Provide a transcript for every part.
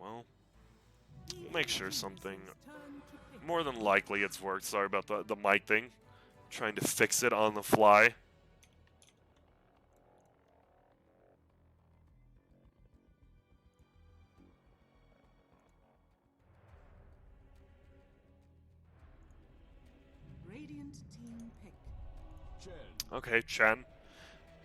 well, we'll make sure something. More than likely it's worked. Sorry about the mic thing. Trying to fix it on the fly. Radiant team pick. Okay, Chen.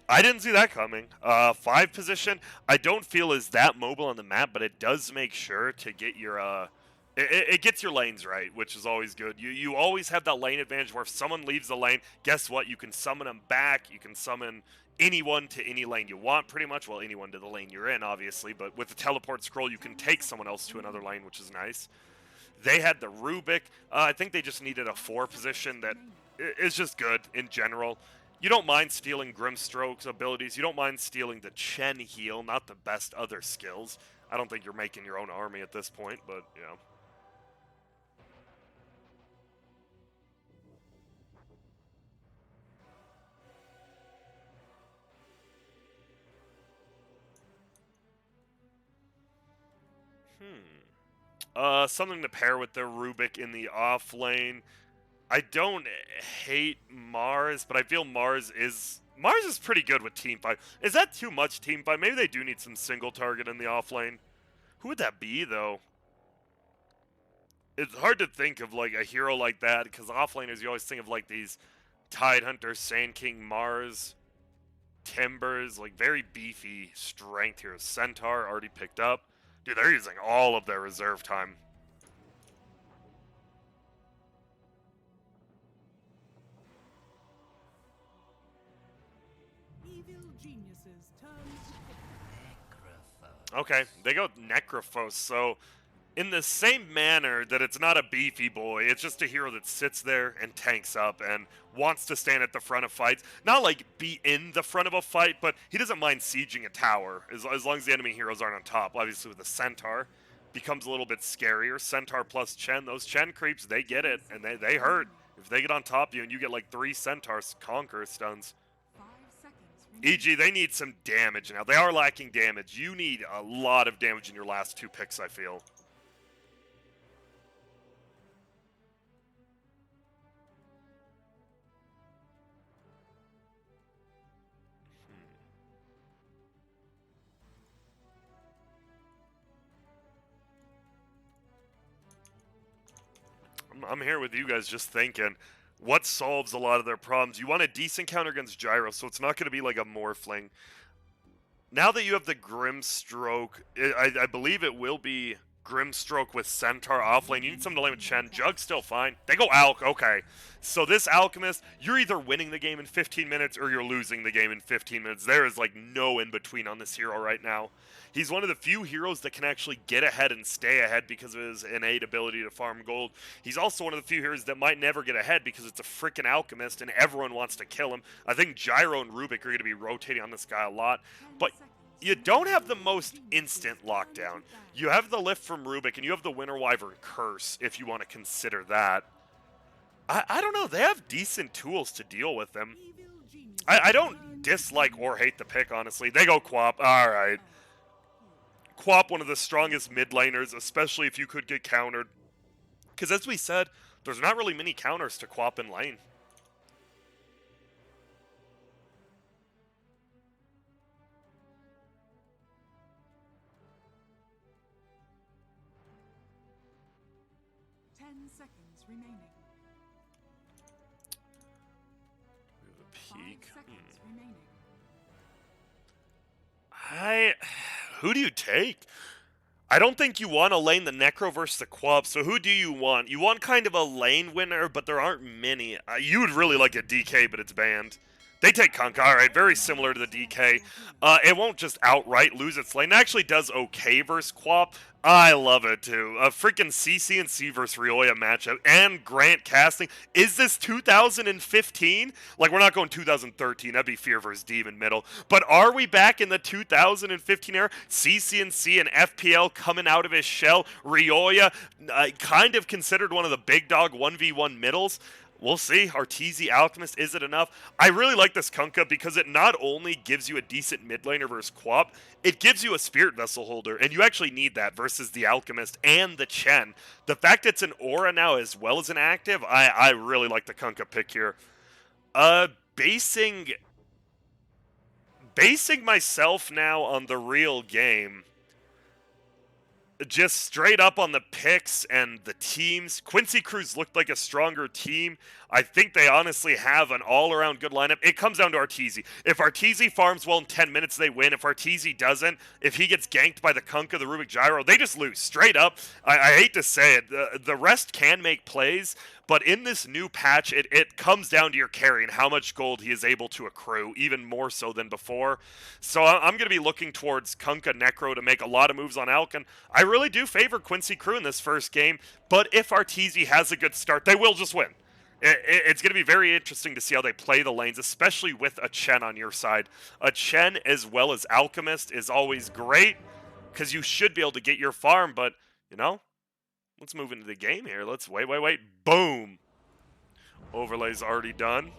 I didn't see that coming. 5 position, I don't feel is that mobile on the map, but it does make sure to get your it gets your lanes right, which is always good. You always have that lane advantage where if someone leaves the lane, guess what? You can summon them back. You can summon anyone to any lane you want, pretty much. Well, anyone to the lane you're in, obviously. But with the teleport scroll, you can take someone else to another lane, which is nice. They had the Rubik. I think they just needed a 4 position that is just good in general. You don't mind stealing Grimstroke's abilities. You don't mind stealing the Chen heal, not the best other skills. I don't think you're making your own army at this point, but, you know. Something to pair with their Rubik in the off lane. I don't hate Mars, but I feel Mars is pretty good with team fight. Is that too much team fight? Maybe they do need some single target in the off lane. Who would that be though? It's hard to think of like a hero like that because offlaners you always think of like these Tidehunter, Sand King, Mars, Timbers, like very beefy strength here. Centaur already picked up. Dude, they're using all of their reserve time. Evil geniuses turn to pick. Okay, they go Necrophos, so in the same manner that it's not a beefy boy, it's just a hero that sits there and tanks up and wants to stand at the front of fights. Not like be in the front of a fight, but he doesn't mind sieging a tower as long as the enemy heroes aren't on top. Obviously with the Centaur, becomes a little bit scarier. Centaur plus Chen, those Chen creeps, they get it, and they hurt. If they get on top of you and you get like 3 Centaurs Conqueror stuns. 5 seconds. EG, they need some damage now. They are lacking damage. You need a lot of damage in your last 2 picks, I feel. I'm here with you guys just thinking, what solves a lot of their problems? You want a decent counter against Gyro, so it's not going to be like a Morphling. Now that you have the Grimstroke, I believe it will be Grimstroke with Centaur offlane. You need something to lane with Chen. Jug's still fine. They go Alch, okay. So this Alchemist, you're either winning the game in 15 minutes or you're losing the game in 15 minutes. There is like no in between on this hero right now. He's one of the few heroes that can actually get ahead and stay ahead because of his innate ability to farm gold. He's also one of the few heroes that might never get ahead because it's a freaking Alchemist and everyone wants to kill him. I think Gyro and Rubik are going to be rotating on this guy a lot. But you don't have the most instant lockdown. You have the lift from Rubik, and you have the Winter Wyvern Curse, if you want to consider that. I don't know. They have decent tools to deal with them. I don't dislike or hate the pick, honestly. They go Quap. All right. Quap, one of the strongest mid laners, especially if you could get countered. Because as we said, there's not really many counters to Quap in lane. Seconds remaining. We have a peek. 5 seconds remaining. Who do you take? I don't think you want to lane the Necro versus the Quap, so who do you want? You want kind of a lane winner, but there aren't many. You would really like a DK, but it's banned. They take Kunkka, alright, very similar to the DK. It won't just outright lose its lane. It actually does okay versus Quap. I love it too. A freaking CC and C versus Rioya matchup and Grant casting. Is this 2015? Like, we're not going 2013. That'd be Fear versus Demon middle. But are we back in the 2015 era? CC and FPL coming out of his shell. Rioya, kind of considered one of the big dog 1v1 middles. we'll see. Arteezy Alchemist, is it enough? I really like this Kunkka because it not only gives you a decent mid laner versus Quap, it gives you a Spirit Vessel holder, and you actually need that versus the Alchemist and the Chen. The fact it's an aura now as well as an active, I really like the Kunkka pick here. Basing myself now on the real game, just straight up on the picks and the teams, Quincy Cruz looked like a stronger team. I think they honestly have an all-around good lineup. It comes down to Arteezy. If Arteezy farms well in 10 minutes, they win. If Arteezy doesn't, if he gets ganked by the Kunkka, the Rubik Gyro, they just lose. Straight up. I hate to say it. The rest can make plays, but in this new patch, it comes down to your carry and how much gold he is able to accrue, even more so than before. So I'm going to be looking towards Kunkka Necro to make a lot of moves on Alkin. I really do favor Quincy Crew in this first game, but if Arteezy has a good start, they will just win. It's going to be very interesting to see how they play the lanes, especially with a Chen on your side. A Chen as well as Alchemist is always great because you should be able to get your farm, but, you know, let's move into the game here. Let's wait. Boom. Overlay's already done.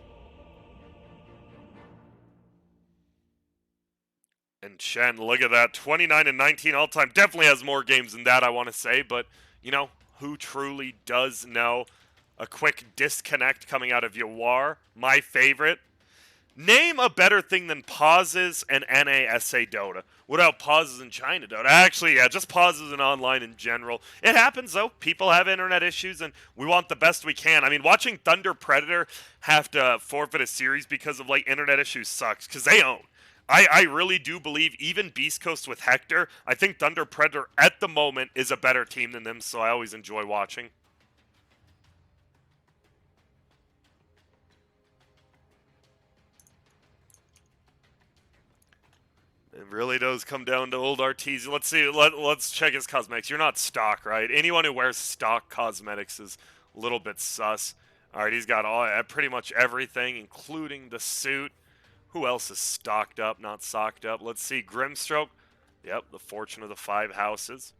And Chen, look at that. 29 and 19 all time. Definitely has more games than that, I want to say, but, you know, who truly does know? A quick disconnect coming out of Yawar, my favorite. Name a better thing than pauses and NASA Dota. Without pauses in China Dota. Actually, yeah, just pauses in online in general. It happens, though. People have internet issues, and we want the best we can. I mean, watching Thunder Predator have to forfeit a series because of, like, internet issues sucks, because they own. I really do believe even Beast Coast with Hector, I think Thunder Predator at the moment is a better team than them, so I always enjoy watching. It really does come down to old Arteezy. Let's see. Let's check his cosmetics. You're not stock, right? Anyone who wears stock cosmetics is a little bit sus. All right, he's got pretty much everything, including the suit. Who else is stocked up, not socked up? Let's see. Grimstroke. Yep, the Fortune of the Five Houses.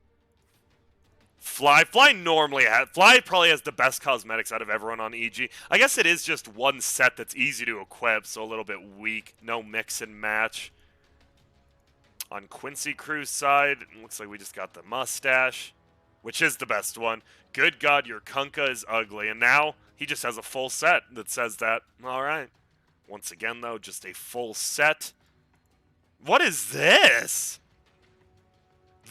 Fly probably has the best cosmetics out of everyone on EG. I guess it is just one set that's easy to equip, so a little bit weak. No mix and match. On Quincy Crew's side, it looks like we just got the mustache, which is the best one. Good God, your Kunkka is ugly. And now he just has a full set that says that. All right. Once again, though, just a full set. What is this?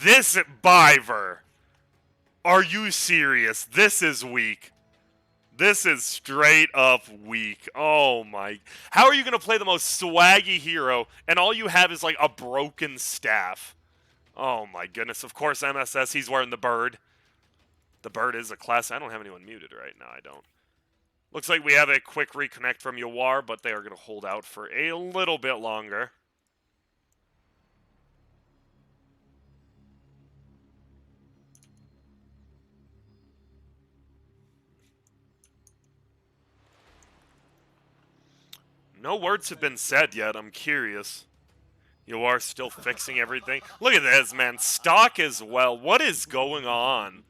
This Biver. Are you serious? This is weak. This is straight up weak. Oh my. How are you going to play the most swaggy hero and all you have is like a broken staff? Oh my goodness. Of course, MSS, he's wearing the bird. The bird is a class. I don't have anyone muted right now. I don't. Looks like we have a quick reconnect from Yawar, but they are going to hold out for a little bit longer. No words have been said yet. I'm curious. You are still fixing everything. Look at this, man. Stock as well. What is going on?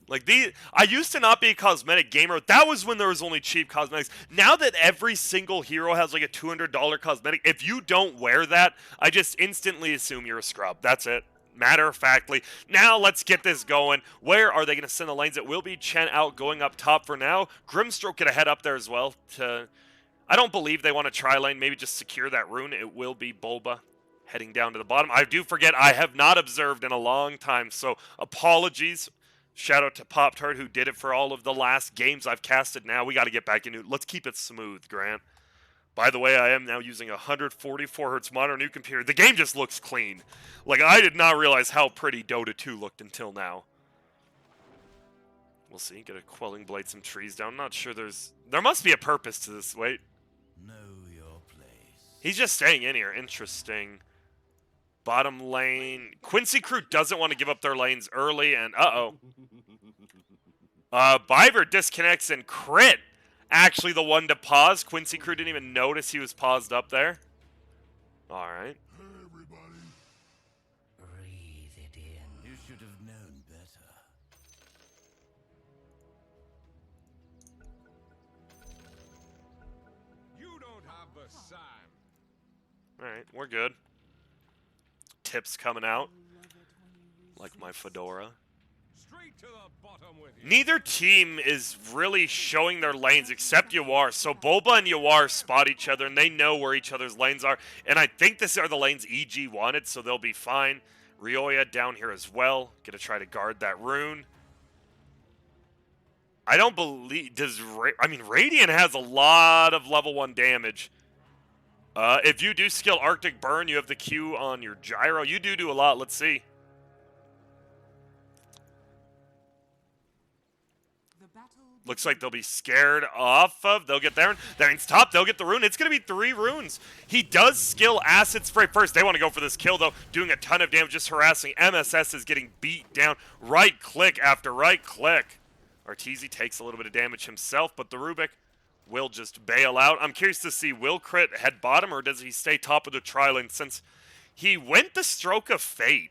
Like, I used to not be a cosmetic gamer. That was when there was only cheap cosmetics. Now that every single hero has like a $200 cosmetic, if you don't wear that, I just instantly assume you're a scrub. That's it. Matter of factly. Now let's get this going. Where are they going to send the lanes? It will be Chen out going up top for now. Grimstroke get a head up there as well to... I don't believe they want to try lane, maybe just secure that rune. It will be Bulba heading down to the bottom. I do forget, I have not observed in a long time, so apologies. Shout out to Pop-Tart who did it for all of the last games I've casted now. We got to get back into it. Let's keep it smooth, Grant. By the way, I am now using a 144 Hz monitor, new computer. The game just looks clean. Like, I did not realize how pretty Dota 2 looked until now. We'll see. Get a Quelling Blade, some trees down. Not sure there must be a purpose to this. Wait. Know your place. He's just staying in here. Interesting. Bottom lane. Quincy Crew doesn't want to give up their lanes early, and uh-oh. Biver disconnects and crit. Actually the one to pause. Quincy Crew didn't even notice he was paused up there. Alright. Hey, everybody. Breathe it in. You should have known better. Alright, we're good. Tips coming out. Love it when you Like my resist. fedora. Straight to the bottom with you. Neither team is really showing their lanes except Yawar. So Bulba and Yawar spot each other and they know where each other's lanes are. And I think these are the lanes EG wanted, so they'll be fine. Ryoya down here as well. Gonna try to guard that rune. I don't believe... I mean, Radiant has a lot of level 1 damage. If you do skill Arctic Burn, you have the Q on your gyro. You do a lot. Let's see. The battle Looks like they'll be scared off of. They'll get there. There's top. They'll get the rune. It's going to be 3 runes. He does skill Acid Spray first. They want to go for this kill, though. Doing a ton of damage, just harassing. MSS is getting beat down. Right click after right click. Arteezy takes a little bit of damage himself, but the Rubik will just bail out. I'm curious to see, will Crit head bottom, or does he stay top of the tri-lane since he went the Stroke of Fate?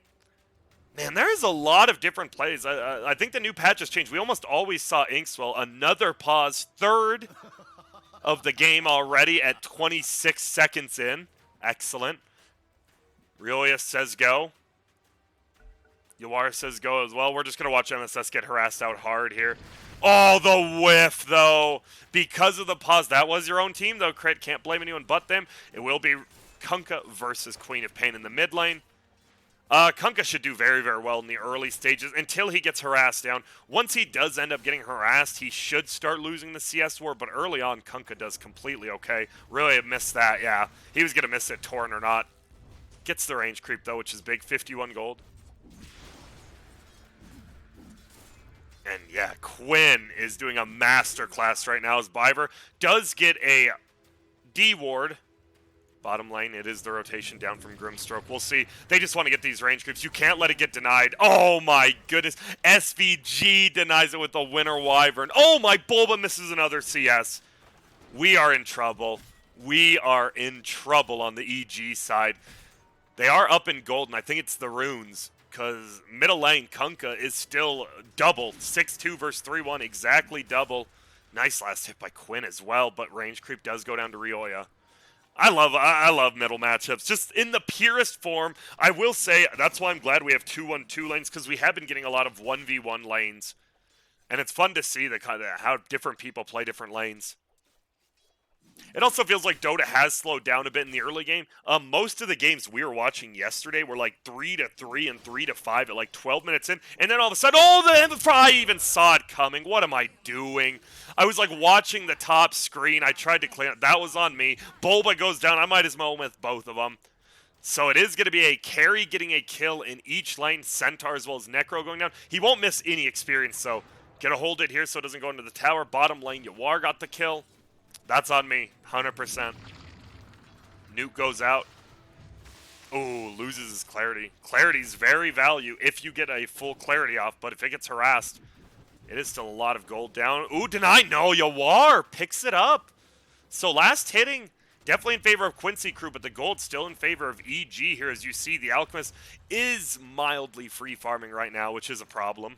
Man, there is a lot of different plays. I think the new patch has changed. We almost always saw Inkswell. Another pause, third of the game already at 26 seconds in. Excellent. Ryoya says go. Yawar says go as well. We're just going to watch MSS get harassed out hard here. Oh, the whiff, though. Because of the pause. That was your own team, though. Crit can't blame anyone but them. It will be Kunkka versus Queen of Pain in the mid lane. Kunkka should do very, very well in the early stages until he gets harassed down. Once he does end up getting harassed, he should start losing the CS war, but early on, Kunkka does completely okay. Really missed that, yeah. He was going to miss it, Torn or not. Gets the range creep, though, which is big. 51 gold. And yeah, Quinn is doing a masterclass right now as Biver does get a D ward. Bottom lane, it is the rotation down from Grimstroke. We'll see. They just want to get these range creeps. You can't let it get denied. Oh my goodness. SVG denies it with the Winter Wyvern. Oh my, Bulba misses another CS. We are in trouble. We are in trouble on the EG side. They are up in gold, and I think it's the runes. Because middle lane, Kunkka is still double. 6-2 versus 3-1, exactly double. Nice last hit by Quinn as well, but range creep does go down to Ryoya. I love middle matchups. Just in the purest form, I will say that's why I'm glad we have 2-1-2 lanes, because we have been getting a lot of 1v1 lanes. And it's fun to see the kind of how different people play different lanes. It also feels like Dota has slowed down a bit in the early game. Most of the games we were watching yesterday were like 3-3 and 3-5 at like 12 minutes in. And then all of a sudden, I even saw it coming. What am I doing? I was like watching the top screen. I tried to clean it. That was on me. Bulba goes down. I might as well with both of them. So it is going to be a carry getting a kill in each lane. Centaur as well as Necro going down. He won't miss any experience, so get a hold it here so it doesn't go into the tower. Bottom lane, Yawar got the kill. That's on me, 100%. Nuke goes out. Ooh, loses his clarity. Clarity's very value if you get a full clarity off, but if it gets harassed, it is still a lot of gold down. Ooh, deny. No, Yawar picks it up. So last hitting, definitely in favor of Quincy crew, but the gold still in favor of EG here. As you see, the Alchemist is mildly free farming right now, which is a problem.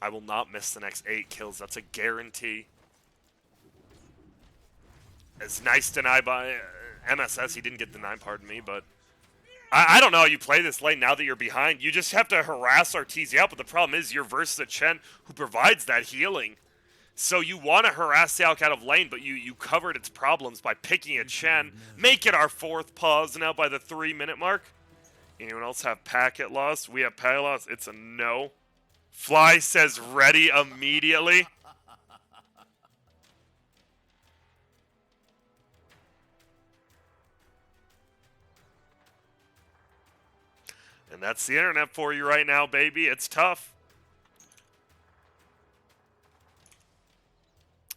I will not miss the next 8 kills. That's a guarantee. It's nice deny by MSS. He didn't get denied, pardon me, but I don't know how you play this lane now that you're behind. You just have to harass Arteezy out, but the problem is you're versus a Chen who provides that healing. So you want to harass the Alc out of lane, but you covered its problems by picking a Chen. Make it our 4th pause now by the 3-minute mark. Anyone else have packet loss? We have packet loss. It's a no. Fly says ready immediately. And that's the internet for you right now, baby. It's tough.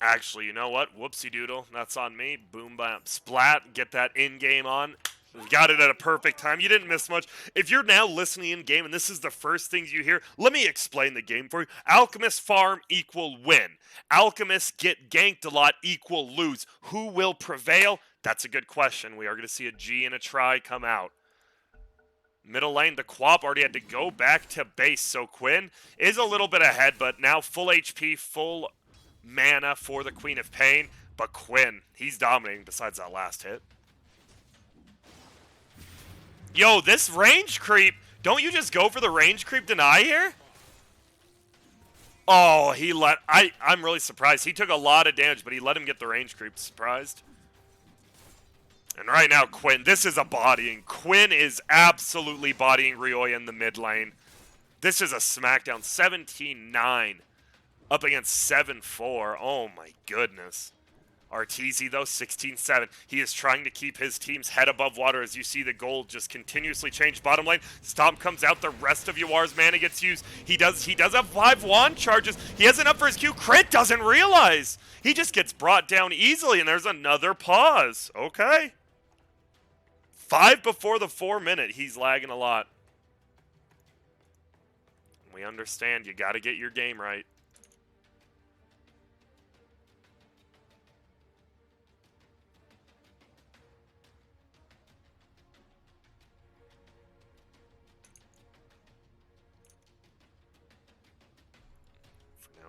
Actually, you know what? Whoopsie doodle. That's on me. Boom, bam, splat. Get that in-game on. We got it at a perfect time. You didn't miss much. If you're now listening in-game and this is the first things you hear, let me explain the game for you. Alchemist farm equal win. Alchemists get ganked a lot equal lose. Who will prevail? That's a good question. We are going to see a G and a try come out. Middle lane, the Quap already had to go back to base, so Quinn is a little bit ahead, but now full HP, full mana for the Queen of Pain, but Quinn, he's dominating besides that last hit. Yo, this range creep, don't you just go for the range creep deny here? Oh, I'm really surprised. He took a lot of damage, but he let him get the range creep. Surprised. And right now, Quinn, this is a bodying. Quinn is absolutely bodying Ryoya in the mid lane. This is a smackdown. 17-9 up against 7-4. Oh my goodness. Arteezy, though, 16-7. He is trying to keep his team's head above water as you see the gold just continuously change bottom lane. Stomp comes out. The rest of Yawar's mana gets used. He does have 5 wand charges. He has enough for his Q. Crit doesn't realize. He just gets brought down easily, and there's another pause. Okay. 5 before the 4 minute. He's lagging a lot. We understand. You got to get your game right.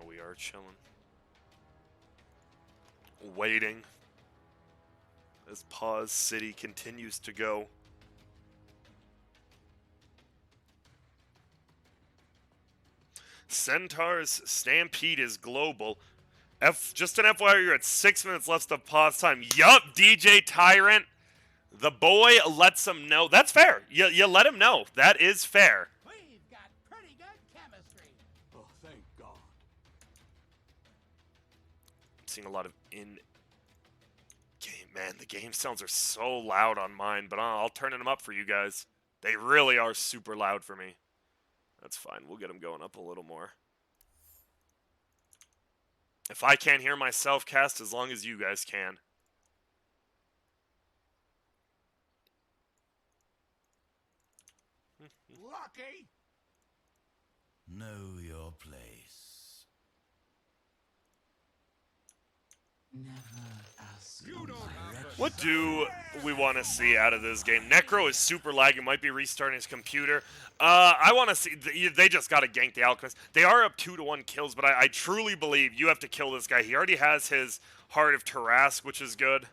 We are chilling. Waiting. As Pause City continues to go. Centaur's Stampede is global. Just an FYI, you're at 6 minutes left of pause time. Yup, DJ Tyrant. The boy lets him know. That's fair. You let him know. That is fair. We've got pretty good chemistry. Oh, thank God. I'm seeing a lot of in-game. Man, the game sounds are so loud on mine, but I'll turn them up for you guys. They really are super loud for me. That's fine. We'll get them going up a little more. If I can't hear myself cast, as long as you guys can. Lucky. Know your place. Never ask. You don't have What do we want to see out of this game? Necro is super lagging, might be restarting his computer. I want to see, they just got to gank the Alchemist. They are up 2-1 kills, but I truly believe you have to kill this guy. He already has his Heart of Tarask, which is good.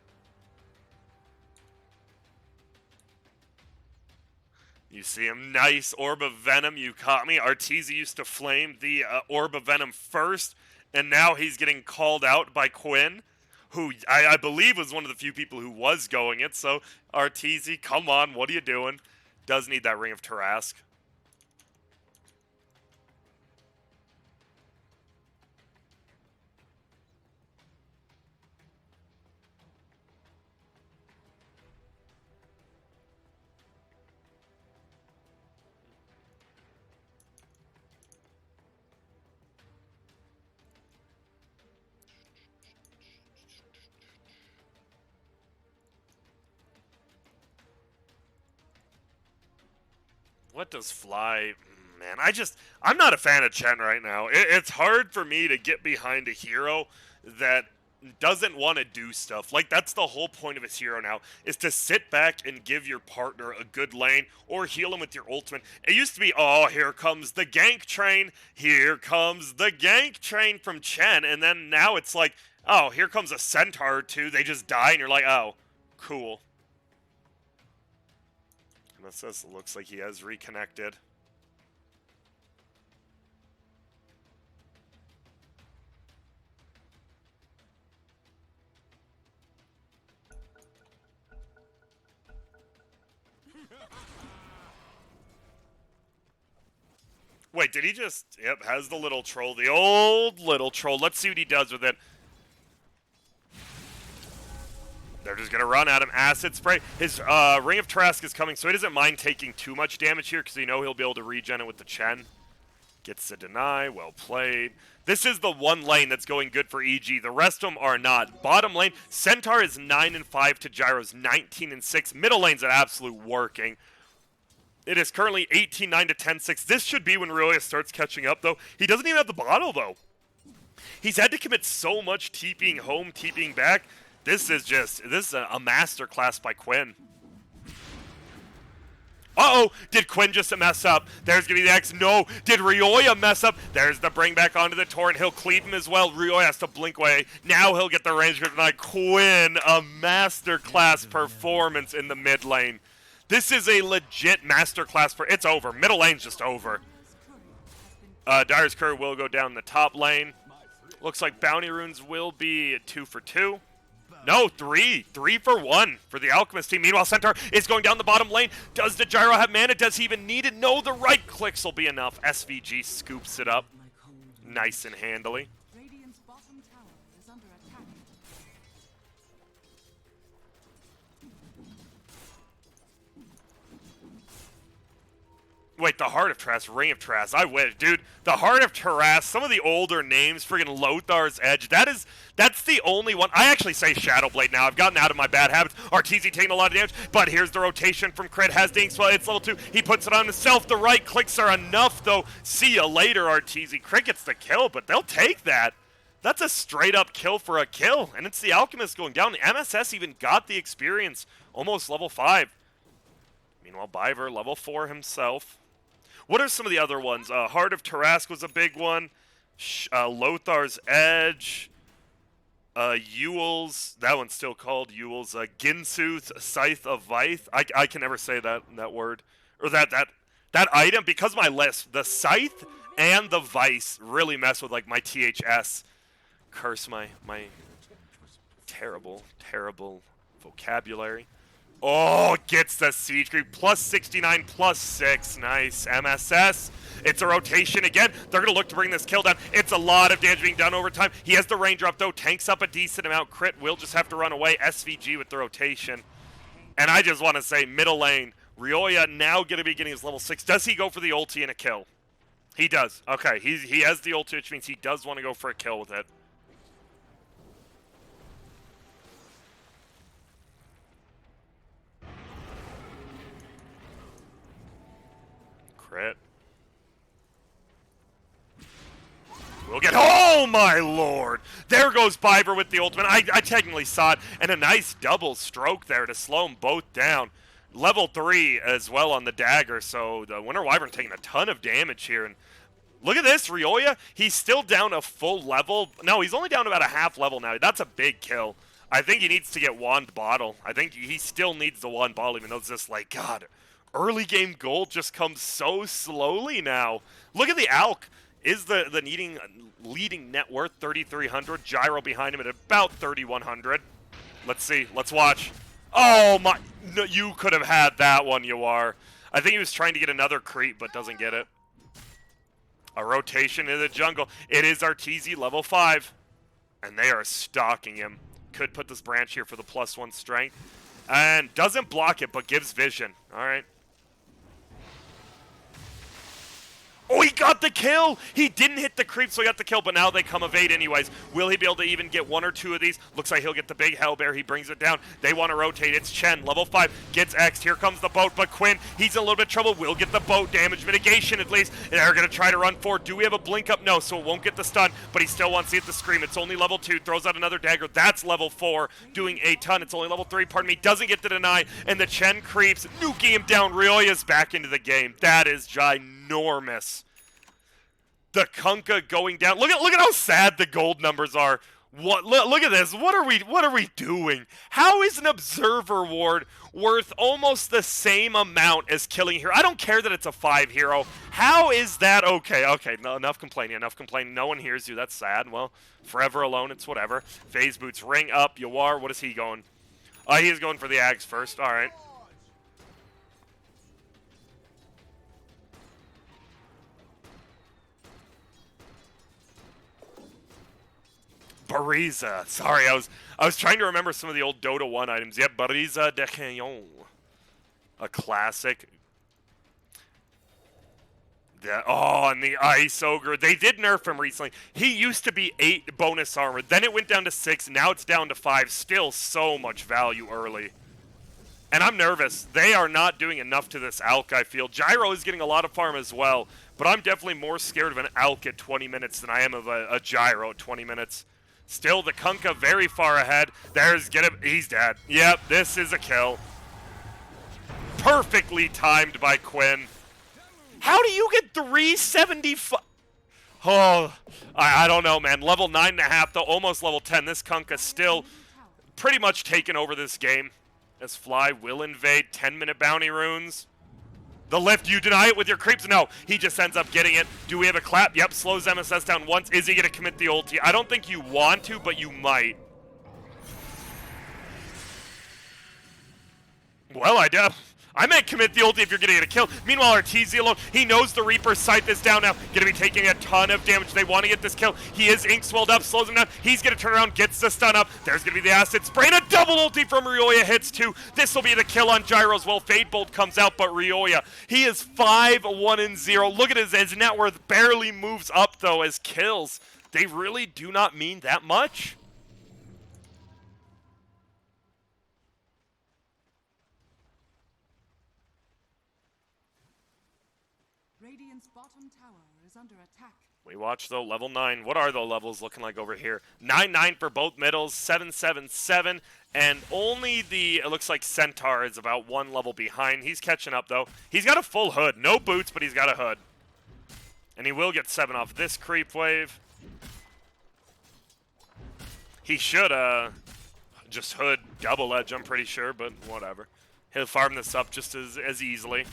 You see him, nice Orb of Venom, you caught me. Arteezy used to flame the Orb of Venom first, and now he's getting called out by Quinn, who I believe was one of the few people who was going it. So, Arteezy, come on, what are you doing? Does need that Ring of Tarask. What does Fly... Man, I'm not a fan of Chen right now. It's hard for me to get behind a hero that doesn't want to do stuff. Like, that's the whole point of his hero now, is to sit back and give your partner a good lane or heal him with your ultimate. It used to be, oh, here comes the gank train. Here comes the gank train from Chen. And then now it's like, oh, here comes a centaur or two. They just die, and you're like, oh, cool. This looks like he has reconnected. Wait, did he just... Yep, has the little troll. The old little troll. Let's see what he does with it. They're just going to run at him. Acid spray. His Ring of Tarask is coming, so he doesn't mind taking too much damage here because you know he'll be able to regen it with the Chen. Gets the deny. Well played. This is the one lane that's going good for EG. The rest of them are not. Bottom lane, Centaur is 9-5 to Gyro's 19-6. Middle lane's an absolute working. It is currently 18-9 to 10-6. This should be when Ryoya starts catching up, though. He doesn't even have the bottle, though. He's had to commit so much TPing home, TPing back. This is a masterclass by Quinn. Uh-oh, did Quinn just mess up? There's going to be the X. No, did Ryoya mess up? There's the bring back onto the torrent. He'll cleave him as well. Ryoya has to blink away. Now he'll get the range kryptonite. Quinn, a masterclass performance in the mid lane. This is a legit masterclass. It's over. Middle lane's just over. Dyer's Curry will go down the top lane. Looks like Bounty Runes will be 2 for 2. No, 3 for 1 for the Alchemist team. Meanwhile, Centaur is going down the bottom lane. Does the Gyro have mana? Does he even need it? No, the right clicks will be enough. SVG scoops it up. Nice and handily. Radiant's bottom tower is under attack. Wait, the Heart of Trask, Ring of Trask. I wish, dude. The Heart of Trask, some of the older names, friggin' Lothar's Edge. That's the only one. I actually say Shadowblade now. I've gotten out of my bad habits. Arteezy taking a lot of damage, but here's the rotation from Crit. Has Dinks, well, it's level 2. He puts it on himself. The right clicks are enough, though. See ya later, Arteezy. Crit gets the kill, but they'll take that. That's a straight-up kill for a kill, and it's the Alchemist going down. The MSS even got the experience, almost level 5. Meanwhile, Biver, level 4 himself. What are some of the other ones? Heart of Tarask was a big one. Lothar's Edge. Ewell's, that one's still called Ewell's. Ginsu's Scythe of Vith. I can never say that word. Or that item, because of my list. The Scythe and the Vice really mess with like my THS. Curse my terrible vocabulary. Oh, gets the Siege Creep. Plus 69, plus 6. Nice. MSS. It's a rotation again. They're going to look to bring this kill down. It's a lot of damage being done over time. He has the raindrop, though. Tanks up a decent amount. Crit will just have to run away. SVG with the rotation. And I just want to say, middle lane. Ryoya now going to be getting his level 6. Does he go for the ulti and a kill? He does. Okay, he has the ulti, which means he does want to go for a kill with it. Crit. We'll get. Oh my lord! There goes Biver with the ultimate. I technically saw it, and a nice double stroke there to slow them both down. Level 3 as well on the dagger, so the Winter Wyvern taking a ton of damage here. And look at this, Ryoya. He's still down a full level. No, he's only down about a half level now. That's a big kill. I think he needs to get Wand Bottle. I think he still needs the Wand Bottle, even though it's just like, God, early game gold just comes so slowly now. Look at the Alk. Is the leading net worth 3,300. Gyro behind him at about 3,100. Let's see. Let's watch. Oh my! No, you could have had that one, you are. I think he was trying to get another creep, but doesn't get it. A rotation in the jungle. It is Arteezy, level 5. And they are stalking him. Could put this branch here for the +1 strength. And doesn't block it, but gives vision. Alright. Oh, he got the kill! He didn't hit the creep, so he got the kill, but now they come evade anyways. Will he be able to even get 1 or 2 of these? Looks like he'll get the big Hellbear. He brings it down. They want to rotate. It's Chen, level 5. Gets X'd. Here comes the boat, but Quinn, he's in a little bit of trouble. Will get the boat damage mitigation at least. And they're going to try to run forward. Do we have a blink up? No, so it won't get the stun, but he still wants to hit the scream. It's only level 2. Throws out another dagger. That's level 4. Doing a ton. It's only level 3, pardon me. Doesn't get the deny, and the Chen creeps. Nuking him down. Ryoya's back into the game. That is ginormous. The Kunkka going down. Look at how sad the gold numbers are. Look at this. What are we doing? How is an observer ward worth almost the same amount as killing hero? I don't care that it's a 5 hero. How is that okay? Okay, no, enough complaining. No one hears you. That's sad. Well, forever alone. It's whatever. Phase boots ring up. Yawar, what is he going? He's going for the Ags first. All right. Bariza. Sorry, I was trying to remember some of the old Dota 1 items. Yep, Bariza de Canyon. A classic. And the Ice Ogre. They did nerf him recently. He used to be 8 bonus armor. Then it went down to 6. Now it's down to 5. Still so much value early. And I'm nervous. They are not doing enough to this Alk, I feel. Gyro is getting a lot of farm as well. But I'm definitely more scared of an Alk at 20 minutes than I am of a Gyro at 20 minutes. Still, the Kunkka very far ahead. He's dead. Yep, this is a kill. Perfectly timed by Quinn. How do you get 375? Oh, I don't know, man. Level 9.5, though, almost level 10. This Kunkka still pretty much taking over this game. As Fly will invade 10-minute bounty runes. The lift, you deny it with your creeps? No, he just ends up getting it. Do we have a clap? Yep, slows MSS down once. Is he going to commit the ulti? I don't think you want to, but you might. Well, I might commit the ulti if you're going to get a kill. Meanwhile, RTZ alone, he knows the Reaper sight this down now. Going to be taking a ton of damage. They want to get this kill. He is ink swelled up, slows him down. He's going to turn around, gets the stun up. There's going to be the acid spray, and a double ulti from Ryoya hits too. This will be the kill on Gyro as well. Fade Bolt comes out, but Ryoya, he is 5-1-0. Look at his net worth barely moves up though as kills. They really do not mean that much. Radiant's bottom tower is under attack. We watch though, level 9. What are the levels looking like over here? 9-9 for both middles, 7-7-7, and only it looks like Centaur is about one level behind. He's catching up though. He's got a full hood. No boots, but he's got a hood. And he will get 7 off this creep wave. He should just hood double edge, I'm pretty sure, but whatever. He'll farm this up just as easily.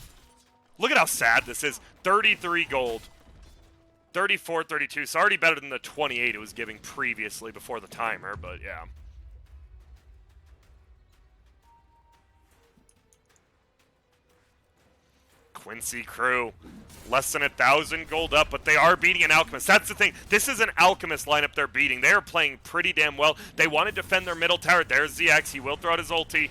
Look at how sad this is. 33 gold. 34, 32. It's already better than the 28 it was giving previously before the timer, but yeah. Quincy crew. Less than 1,000 gold up, but they are beating an Alchemist. That's the thing. This is an Alchemist lineup they're beating. They are playing pretty damn well. They want to defend their middle tower. There's ZX. He will throw out his ulti.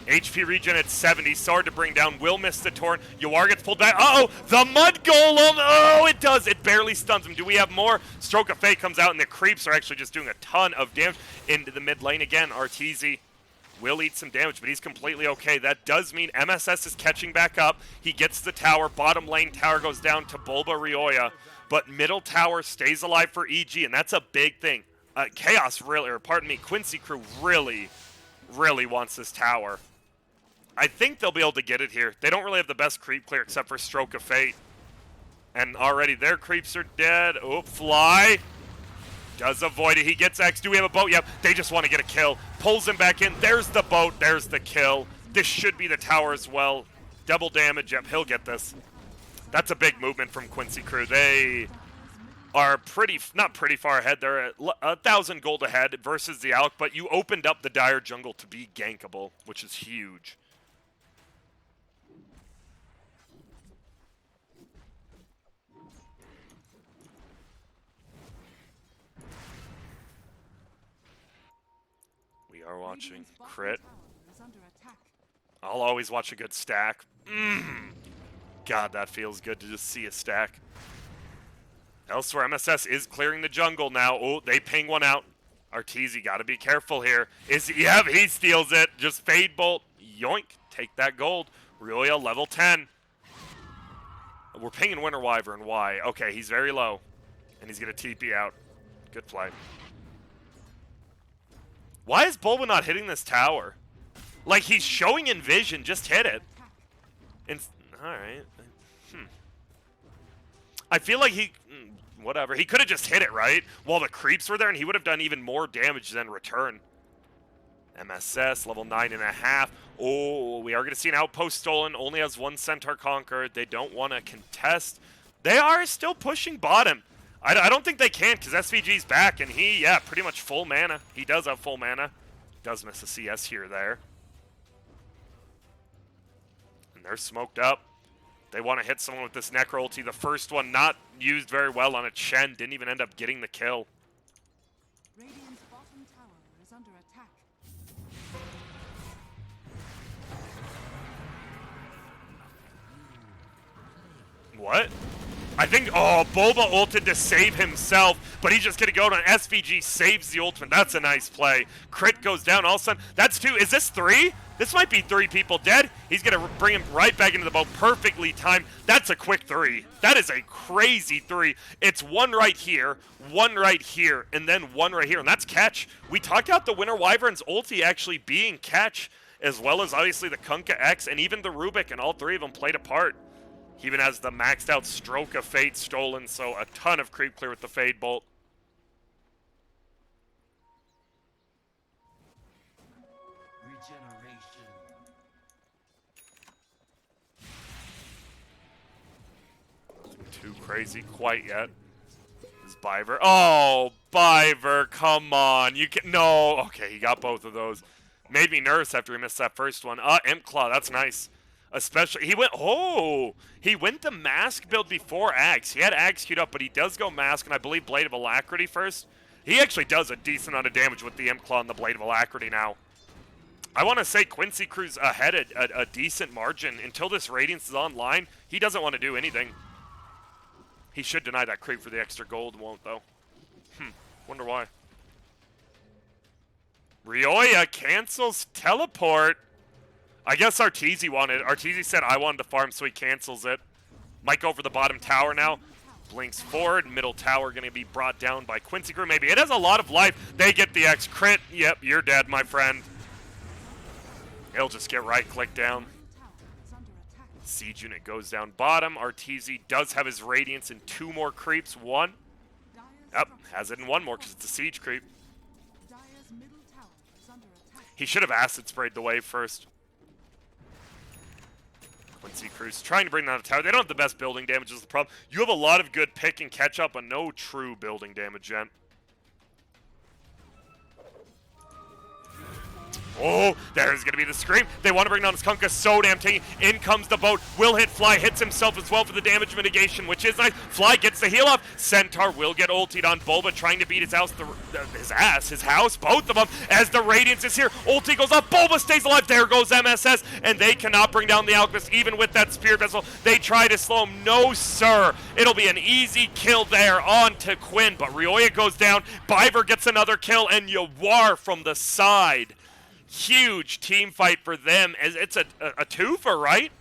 HP regen at 70. Sword to bring down. Will miss the Torn. Yawar gets pulled back. Uh-oh! The Mud Golem! Oh, it does. It barely stuns him. Do we have more? Stroke of Fate comes out, and the creeps are actually just doing a ton of damage into the mid lane again. RTZ will eat some damage, but he's completely okay. That does mean MSS is catching back up. He gets the tower. Bottom lane tower goes down to Bulba Ryoya, but middle tower stays alive for EG, and that's a big thing. Chaos really, or pardon me, Quincy crew really wants this tower. I think they'll be able to get it here. They don't really have the best creep clear except for Stroke of Fate. And already their creeps are dead. Oh, Fly does avoid it. He gets X. Do we have a boat? Yep. They just want to get a kill. Pulls him back in. There's the boat. There's the kill. This should be the tower as well. Double damage. Yep, he'll get this. That's a big movement from Quincy crew. They are not pretty far ahead. They're at 1,000 gold ahead versus the Alk, but you opened up the Dire jungle to be gankable, which is huge. We are watching crit. I'll always watch a good stack. God, that feels good to just see a stack. Elsewhere, MSS is clearing the jungle now. Oh, they ping one out. Arteezy, gotta be careful here. Yep, he steals it. Just Fade Bolt. Yoink. Take that gold. Ryoya, level 10. We're pinging Winter Wyvern. Why? Okay, he's very low. And he's gonna TP out. Good play. Why is Bulba not hitting this tower? Like, he's showing in vision. Just hit it. Alright. I feel like whatever. He could have just hit it, right? While the creeps were there, and he would have done even more damage than return. MSS, level 9.5. Oh, we are going to see an outpost stolen. Only has one Centaur conquered. They don't want to contest. They are still pushing bottom. I don't think they can because SVG's back, and he, yeah, pretty much full mana. He does have full mana. Does miss a CS here or there. And they're smoked up. They want to hit someone with this Necro ulti. The first one not used very well on a Chen. Didn't even end up getting the kill. Radiant's bottom tower is under attack. What? I think, oh, Bulba ulted to save himself, but he's just going to go to an SVG, saves the ultimate. That's a nice play. Crit goes down all of a sudden. That's 2. Is this 3? This might be 3 people dead. He's going to bring him right back into the boat. Perfectly timed. That's a quick 3. That is a crazy 3. It's 1 right here, 1 right here, and then 1 right here, and that's catch. We talked about the Winter Wyvern's ulti actually being catch. as well as obviously the Kunkka X and even the Rubik, and all three of them played a part. He even has the maxed out Stroke of Fate stolen, so a ton of creep clear with the Fade Bolt. Regeneration. Nothing too crazy quite yet. Is Biver? Oh, Biver, come on. You can no. Okay, he got both of those. Made me nervous after he missed that first one. Imp Claw, that's nice. Especially, he went the Mask build before Axe. He had Axe queued up, but he does go Mask, and I believe Blade of Alacrity first. He actually does a decent amount of damage with the Imp Claw and the Blade of Alacrity now. I want to say Quincy Crew's ahead at a decent margin. Until this Radiance is online, he doesn't want to do anything. He should deny that creep for the extra gold, won't, though. Wonder why. Rioya cancels teleport. I guess Arteezy wanted it. Arteezy said I wanted to farm, so he cancels it. Might go for the bottom tower now. Blinks forward. Middle tower going to be brought down by Quincy Crew. Maybe it has a lot of life. They get the X crit. Yep, you're dead, my friend. He'll just get right-click down. Siege unit goes down bottom. Arteezy does have his Radiance in 2 more creeps. 1. Yep, has it in 1 more because it's a siege creep. He should have acid sprayed the wave first. Quincy Crew's trying to bring down the tower. They don't have the best building damage is the problem. You have a lot of good pick and catch up, but no true building damage yet. Oh, there's going to be the scream. They want to bring down his Kunkka so damn tanky. In comes the boat. Will hit Fly. Hits himself as well for the damage mitigation, which is nice. Fly gets the heal off. Centaur will get ultied on Bulba, trying to beat his house. His house, both of them, as the Radiance is here. Ulti goes up. Bulba stays alive. There goes MSS, and they cannot bring down the Alchemist, even with that Spear Vessel. They try to slow him. No, sir. It'll be an easy kill there on to Quinn, but Rioya goes down. Biver gets another kill, and Yawar from the side. Huge team fight for them. It's a twofer, right?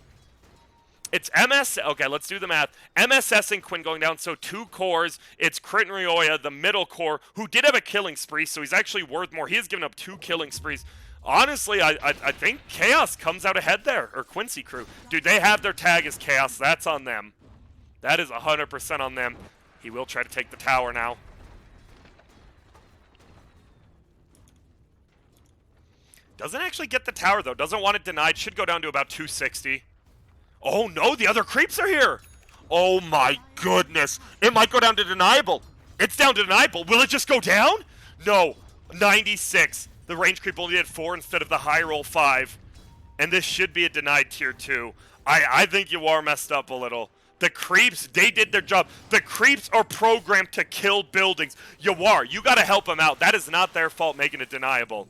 It's MS. Okay, let's do the math. MSS and Quinn going down, so 2 cores. It's Crit and Rioya, the middle core, who did have a killing spree, so he's actually worth more. He has given up 2 killing sprees. Honestly, I think Chaos comes out ahead there, or Quincy Crew. Dude, they have their tag as Chaos. That's on them. That is 100% on them. He will try to take the tower now. Doesn't actually get the tower, though. Doesn't want it denied. Should go down to about 260. Oh, no. The other creeps are here. Oh, my goodness. It might go down to deniable. It's down to deniable. Will it just go down? No. 96. The range creep only did 4 instead of the high roll 5. And this should be a denied tier 2. I think you are messed up a little. The creeps, they did their job. The creeps are programmed to kill buildings. Yawar, you got to help them out. That is not their fault making it deniable.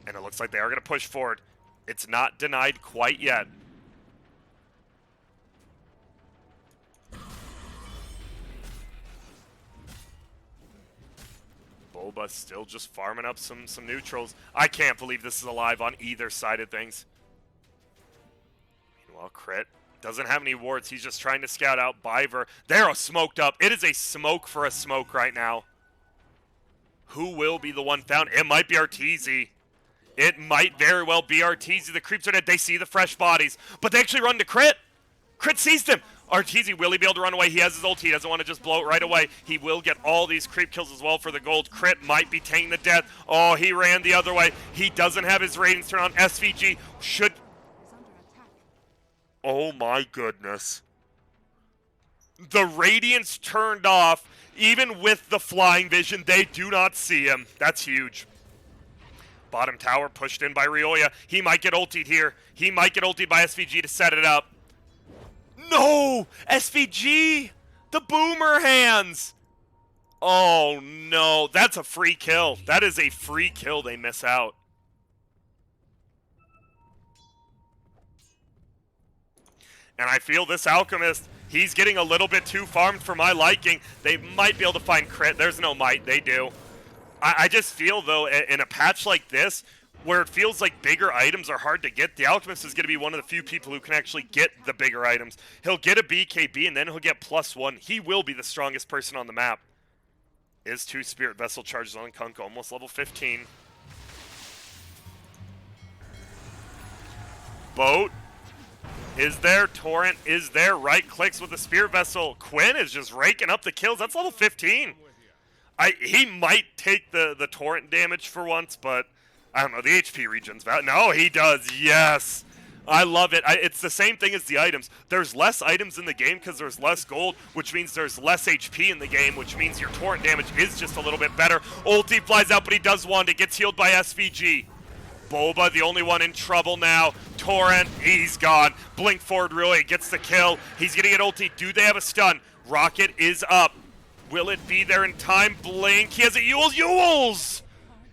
And it looks like they are going to push forward. It's not denied quite yet. Bulba still just farming up some neutrals. I can't believe this is alive on either side of things. Meanwhile, Crit doesn't have any wards. He's just trying to scout out Biver. They're smoked up. It is a smoke for a smoke right now. Who will be the one found? It might be Arteezy. It might very well be Arteezy. The creeps are dead. They see the fresh bodies, but they actually run to Crit. Crit seized him. Arteezy, will he be able to run away? He has his ult. He doesn't want to just blow it right away. He will get all these creep kills as well for the gold. Crit might be taking the death. Oh, he ran the other way. He doesn't have his ratings turned on. SVG should... Oh my goodness. The Radiance turned off. Even with the flying vision, they do not see him. That's huge. Bottom tower pushed in by Rioya. He might get ultied here. He might get ultied by SVG to set it up. No! SVG! The boomer hands! Oh no, that's a free kill. That is a free kill they miss out. And I feel this Alchemist, he's getting a little bit too farmed for my liking. They might be able to find Crit. There's no might. They do. I just feel, though, in a patch like this, where it feels like bigger items are hard to get, the Alchemist is going to be one of the few people who can actually get the bigger items. He'll get a BKB, and then he'll get +1. He will be the strongest person on the map. Is 2 Spirit Vessel charges on Kunkka, almost level 15. Boat is there. Torrent is there. Right clicks with the Spirit Vessel. Quinn is just raking up the kills. That's level 15. He might take the Torrent damage for once, but I don't know. The HP regen's valid. No, he does. Yes. I love it. It's the same thing as the items. There's less items in the game because there's less gold, which means there's less HP in the game, which means your Torrent damage is just a little bit better. Ulti flies out, but he does wand. It gets healed by SVG. Boba, the only one in trouble now. Torrent, he's gone. Blink forward, really gets the kill. He's gonna get ulti. Do they have a stun? Rocket is up. Will it be there in time? Blink. He has a Yules.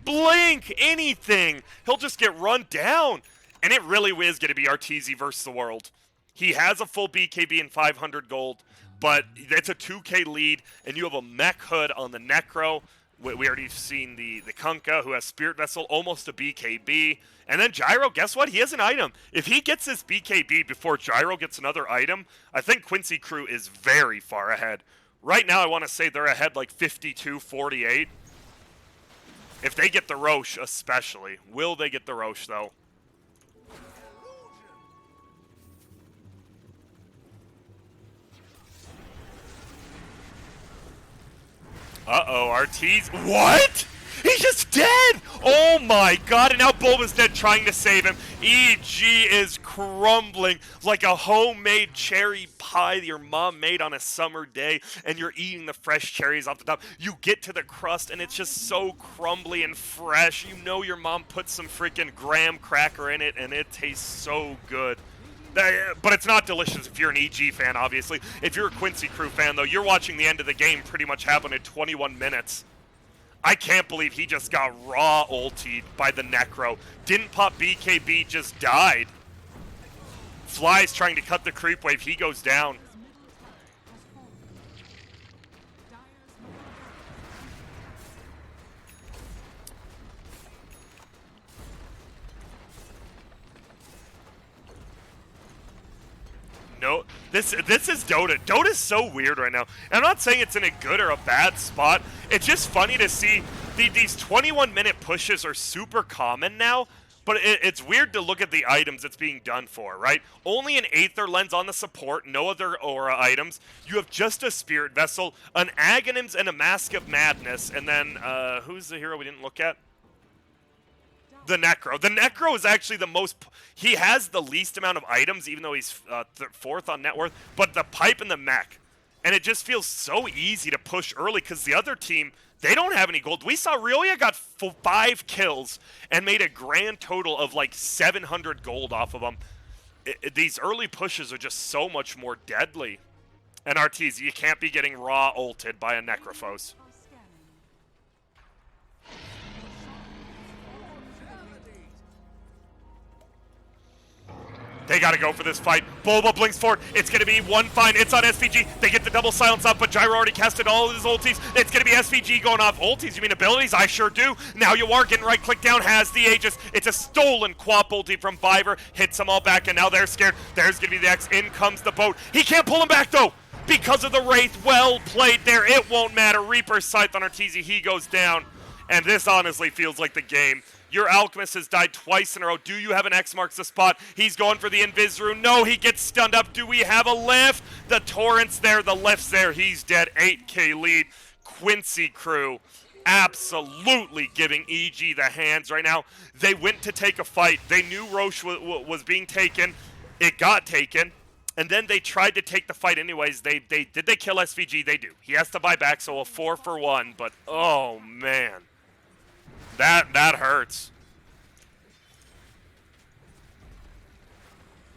Blink. Anything. He'll just get run down. And it really is going to be Arteezy versus the world. He has a full BKB and 500 gold, but it's a 2k lead, and you have a mech hood on the Necro. We already seen the Kunkka, who has Spirit Vessel, almost a BKB. And then Gyro, guess what? He has an item. If he gets this BKB before Gyro gets another item, I think Quincy crew is very far ahead. Right now, I want to say they're ahead like 52-48. If they get the Roche, especially. Will they get the Roche, though? Uh-oh, Arteezy. What? He's just dead! Oh my god, and now Bulba's dead trying to save him. EG is crumbling like a homemade cherry pie that your mom made on a summer day, and you're eating the fresh cherries off the top. You get to the crust, and it's just so crumbly and fresh. You know your mom put some freaking graham cracker in it, and it tastes so good. But it's not delicious if you're an EG fan, obviously. If you're a Quincy crew fan, though, you're watching the end of the game pretty much happen in 21 minutes. I can't believe he just got raw ultied by the Necro. Didn't pop BKB, just died. Fly's trying to cut the creep wave. He goes down. No, this is Dota. Dota's so weird right now. And I'm not saying it's in a good or a bad spot. It's just funny to see these 21-minute pushes are super common now. But it's weird to look at the items it's being done for, right? Only an Aether Lens on the support, no other aura items. You have just a Spirit Vessel, an Aghanims, and a Mask of Madness. And then, who's the hero we didn't look at? The Necro. The Necro is actually the most... He has the least amount of items, even though he's fourth on net worth. But the pipe and the mech. And it just feels so easy to push early because the other team, they don't have any gold. We saw Rioya got 5 kills and made a grand total of like 700 gold off of them. These early pushes are just so much more deadly. And Arteezy, you can't be getting raw ulted by a Necrophos. They gotta go for this fight. Bulba blinks forward. It's gonna be one fine. It's on SVG. They get the double silence up, but Gyro already casted all of his ultis. It's gonna be SVG going off. Ultis, you mean abilities? I sure do. Now you are getting right click down, has the Aegis. It's a stolen Quap ulti from Viver. Hits them all back, and now they're scared. There's gonna be the X. In comes the boat. He can't pull him back, though, because of the Wraith. Well played there. It won't matter. Reaper's Scythe on Arteezy. He goes down. And this honestly feels like the game. Your Alchemist has died twice in a row. Do you have an X marks the spot? He's going for the Invis Rune. No, he gets stunned up. Do we have a lift? The Torrent's there. The lift's there. He's dead. 8k lead. Quincy crew absolutely giving EG the hands right now. They went to take a fight. They knew Roche was being taken. It got taken. And then they tried to take the fight anyways. Did they kill SVG? They do. He has to buy back, so a 4-for-1. But, oh, man. That hurts.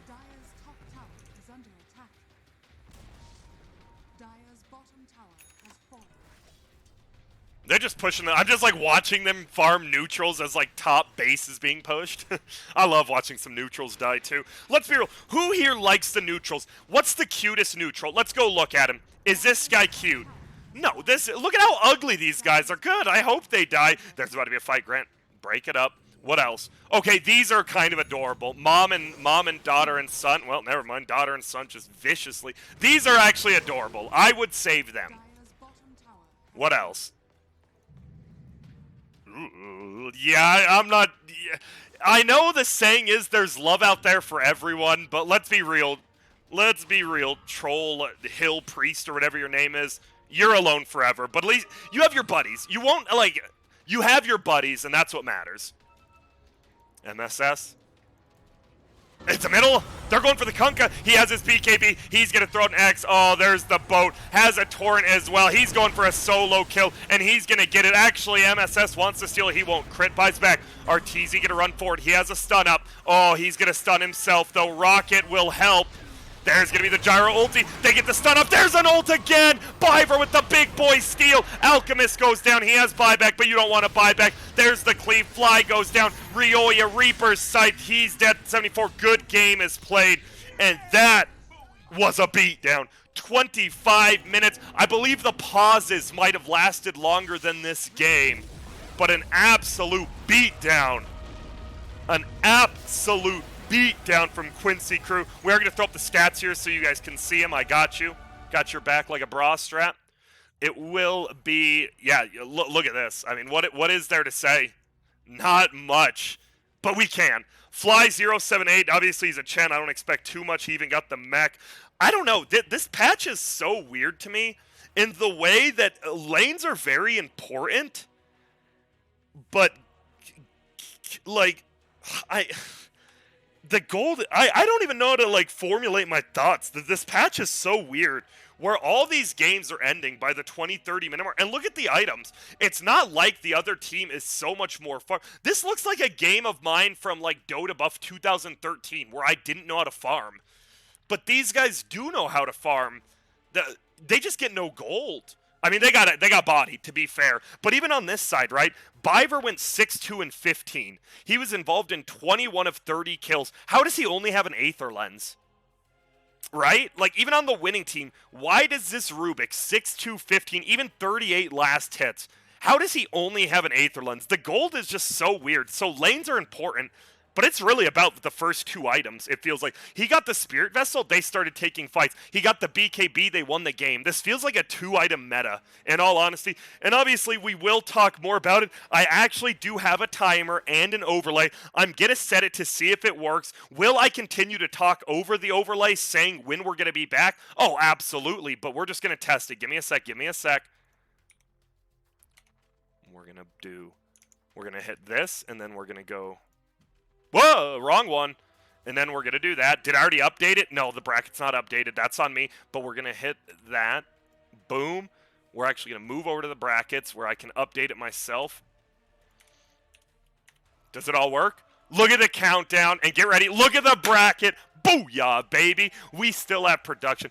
Dire's top tower is under attack. Dire's bottom tower has fallen. They're just pushing them. I'm just like watching them farm neutrals as like top base is being pushed. I love watching some neutrals die too. Let's be real. Who here likes the neutrals? What's the cutest neutral? Let's go look at him. Is this guy cute? No, look at how ugly these guys are. Good, I hope they die. There's about to be a fight, Grant. Break it up. What else? Okay, these are kind of adorable. Mom and daughter and son. Well, never mind. Daughter and son just viciously. These are actually adorable. I would save them. Dire's bottom tower. What else? Ooh, yeah, I'm not... Yeah, I know the saying is there's love out there for everyone, but let's be real. Let's be real. Troll, Hill, Priest, or whatever your name is, you're alone forever. But at least you have your buddies. You won't, like, you have your buddies, and that's what matters. MSS. It's a middle. They're going for the Kunkka. He has his BKB. He's going to throw an X. Oh, there's the boat. Has a torrent as well. He's going for a solo kill, and he's going to get it. Actually, MSS wants to steal. He won't crit. Buys back. Arteezy going to run forward. He has a stun up. Oh, he's going to stun himself, though. Rocket will help. There's going to be the gyro ulti. They get the stun up. There's an ult again. Biver with the big boy steal. Alchemist goes down. He has buyback, but you don't want to buyback. There's the cleave. Fly goes down. Rioya, Reaper's sight. He's dead. 74. Good game is played. And that was a beatdown. 25 minutes. I believe the pauses might have lasted longer than this game. But an absolute beatdown. An absolute beatdown from Quincy crew. We are going to throw up the stats here so you guys can see them. I got you. Got your back like a bra strap. It will be, yeah, look at this. I mean, what is there to say? Not much, but we can. Fly078, obviously he's a Chen. I don't expect too much. He even got the mech. I don't know. This patch is so weird to me in the way that lanes are very important, but, like, the gold, I don't even know how to, like, formulate my thoughts. This patch is so weird, where all these games are ending by the 20-30 minute mark. And look at the items. It's not like the other team is so much more farm. This looks like a game of mine from, like, Dota Buff 2013, where I didn't know how to farm. But these guys do know how to farm. They just get no gold. I mean, they got bodied, to be fair. But even on this side, right? Biver went 6-2-15. He was involved in 21 of 30 kills. How does he only have an Aether Lens? Right? Like, even on the winning team, why does this Rubik, 6-2-15, even 38 last hits, how does he only have an Aether Lens? The gold is just so weird. So lanes are important, but it's really about the first two items, it feels like. He got the Spirit Vessel, they started taking fights. He got the BKB, they won the game. This feels like a two-item meta, in all honesty. And obviously, we will talk more about it. I actually do have a timer and an overlay. I'm going to set it to see if it works. Will I continue to talk over the overlay, saying when we're going to be back? Oh, absolutely, but we're just going to test it. Give me a sec, give me a sec. We're going to hit this, and then we're going to go... Whoa, wrong one. And then we're going to do that. Did I already update it? No, the bracket's not updated. That's on me. But we're going to hit that. Boom. We're actually going to move over to the brackets where I can update it myself. Does it all work? Look at the countdown and get ready. Look at the bracket. Booyah, baby. We still have production.